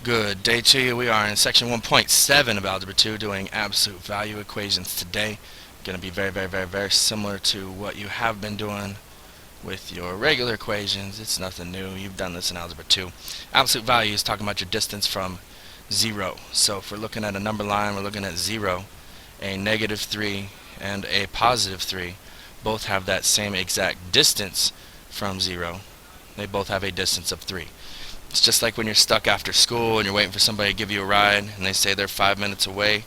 Good day to you. We are in section 1.7 of Algebra 2 doing absolute value equations today. Going to be very similar to what you have been doing with your regular equations. It's nothing new. You've done this in Algebra 2. Absolute value is talking about your distance from 0. So if we're looking at a number line, we're looking at 0, a -3, and a +3. Both have that same exact distance from 0. They both have a distance of 3. It's just like when you're stuck after school and you're waiting for somebody to give you a ride and they say they're 5 minutes away.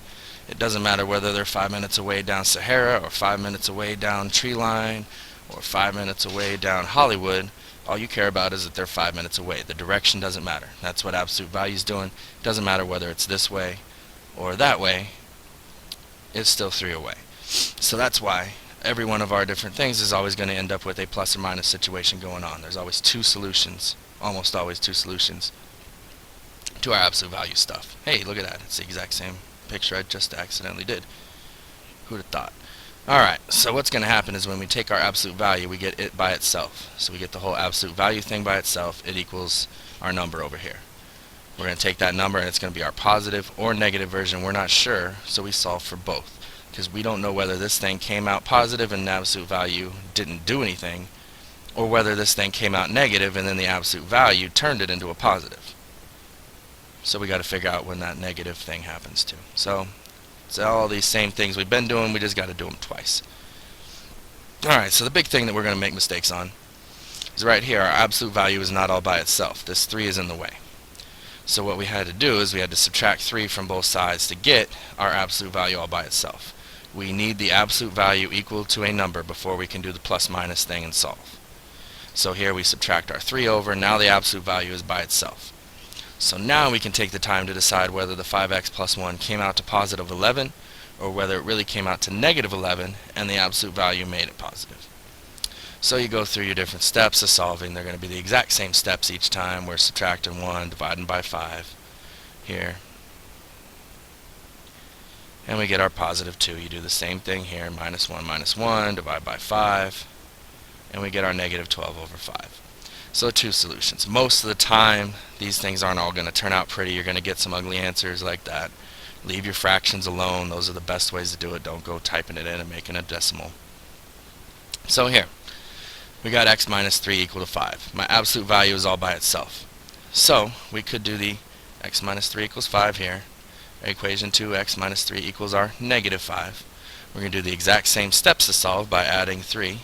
It doesn't matter whether they're 5 minutes away down Sahara or 5 minutes away down Treeline or 5 minutes away down Hollywood. All you care about is that they're 5 minutes away. The direction doesn't matter. That's what absolute value is doing. It doesn't matter whether it's this way or that way. It's still 3 away. So that's why every one of our different things is always going to end up with a plus or minus situation going on. There's always two solutions. Almost always two solutions to our absolute value stuff. Hey, look at that. It's the exact same picture I just accidentally did. Who'd have thought? Alright, so what's going to happen is when we take our absolute value, we get it by itself. So we get the whole absolute value thing by itself. It equals our number over here. We're going to take that number and it's going to be our positive or negative version. We're not sure, so we solve for both. Because we don't know whether this thing came out positive and the absolute value didn't do anything, or whether this thing came out negative and then the absolute value turned it into a positive. So we got to figure out when that negative thing happens too. So it's all these same things we've been doing, we just got to do them twice. Alright, so the big thing that we're going to make mistakes on is right here. Our absolute value is not all by itself. This 3 is in the way. So what we had to do is we had to subtract 3 from both sides to get our absolute value all by itself. We need the absolute value equal to a number before we can do the plus minus thing and solve. So here we subtract our 3 over, now the absolute value is by itself. So now we can take the time to decide whether the 5x plus 1 came out to positive 11 or whether it really came out to negative 11 and the absolute value made it positive. So you go through your different steps of solving. They're going to be the exact same steps each time. We're subtracting 1, dividing by 5 here. And we get our positive 2. You do the same thing here, -1, divide by 5. And we get our negative 12 over 5. So 2 solutions. Most of the time, these things aren't all going to turn out pretty. You're going to get some ugly answers like that. Leave your fractions alone. Those are the best ways to do it. Don't go typing it in and making a decimal. So here, we got x minus 3 equal to 5. My absolute value is all by itself. So we could do the x minus 3 equals 5 here. Equation 2, x minus 3 equals our negative 5. We're going to do the exact same steps to solve by adding 3.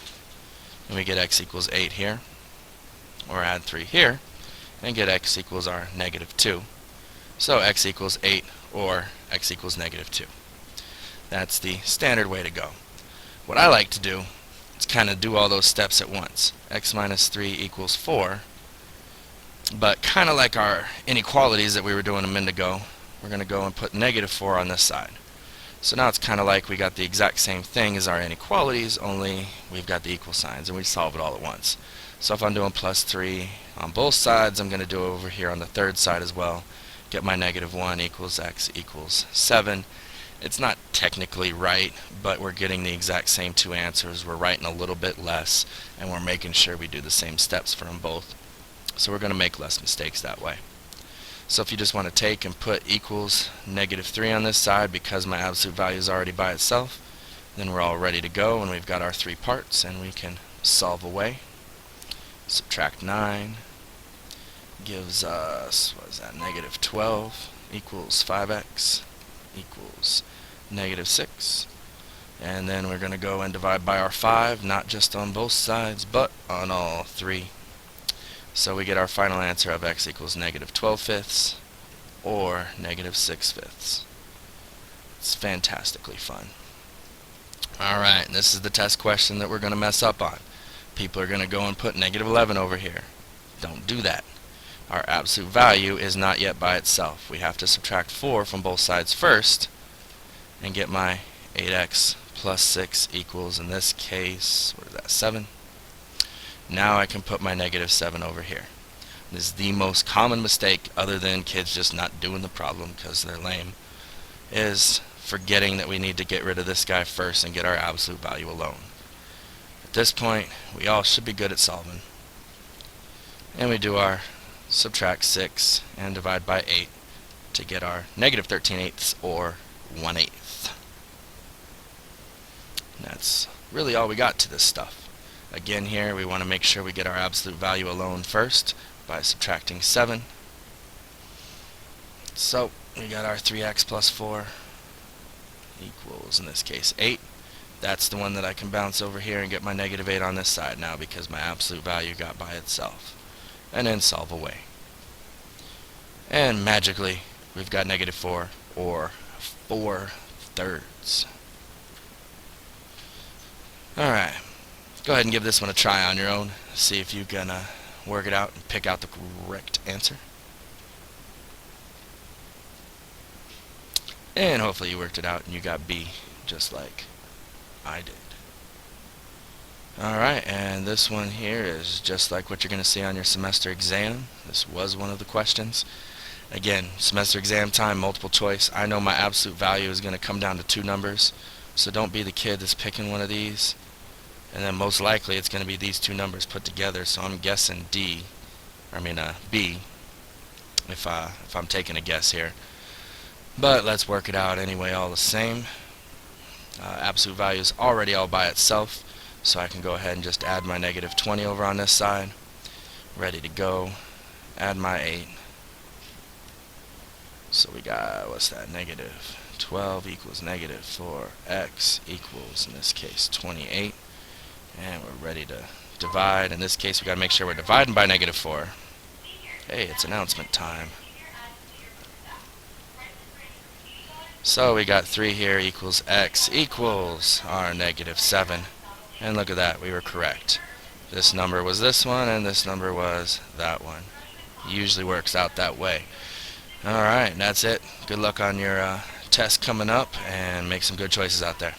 And we get x equals 8 here, or add 3 here, and get x equals our negative 2. So x equals 8, or x equals negative 2. That's the standard way to go. What I like to do is kind of do all those steps at once. X minus 3 equals 4, but kind of like our inequalities that we were doing a minute ago, we're going to go and put negative 4 on this side. So now it's kind of like we got the exact same thing as our inequalities, only we've got the equal signs and we solve it all at once. So if I'm doing plus 3 on both sides, I'm going to do it over here on the third side as well. Get my negative 1 equals x equals 7. It's not technically right, but we're getting the exact same 2 answers. We're writing a little bit less, and we're making sure we do the same steps for them both. So we're going to make less mistakes that way. So if you just want to take and put equals negative 3 on this side because my absolute value is already by itself, then we're all ready to go and we've got our 3 parts and we can solve away. Subtract 9 gives us, what is that, negative 12 equals 5x equals negative 6. And then we're going to go and divide by our 5, not just on both sides but on all 3. So we get our final answer of x equals negative 12/5 or negative 6/5. It's fantastically fun. Alright, this is the test question that we're going to mess up on. People are going to go and put negative 11 over here. Don't do that. Our absolute value is not yet by itself. We have to subtract 4 from both sides first and get my 8x plus 6 equals, in this case, what is that, 7? Now I can put my negative 7 over here. This is the most common mistake, other than kids just not doing the problem because they're lame, is forgetting that we need to get rid of this guy first and get our absolute value alone. At this point, we all should be good at solving. And we do our subtract 6 and divide by 8. to get our negative 13/8 or 1/8. That's really all we got to this stuff. Again, here we want to make sure we get our absolute value alone first by subtracting 7. So we got our 3x plus 4 equals, in this case, 8. That's the one that I can bounce over here and get my negative 8 on this side now because my absolute value got by itself. And then solve away. And magically, we've got negative 4 or 4/3. Alright, go ahead and give this one a try on your own. See if you can work it out and pick out the correct answer. And hopefully you worked it out and you got B, just like I did. Alright, and this one here is just like what you're going to see on your semester exam. This was one of the questions. Again, semester exam time, multiple choice. I know my absolute value is going to come down to 2 numbers, so don't be the kid that's picking one of these. And then most likely it's going to be these 2 numbers put together, so I'm guessing B, if I'm taking a guess here. But let's work it out anyway all the same. Absolute value is already all by itself, so I can go ahead and just add my negative 20 over on this side. Ready to go. Add my 8. So we got, what's that, negative 12 equals negative 4x equals, in this case, 28. And we're ready to divide. In this case, we got to make sure we're dividing by negative 4. Hey, it's announcement time. So we got 3 here equals x equals our negative 7. And look at that, we were correct. This number was this one, and this number was that one. Usually works out that way. Alright, that's it. Good luck on your test coming up, and make some good choices out there.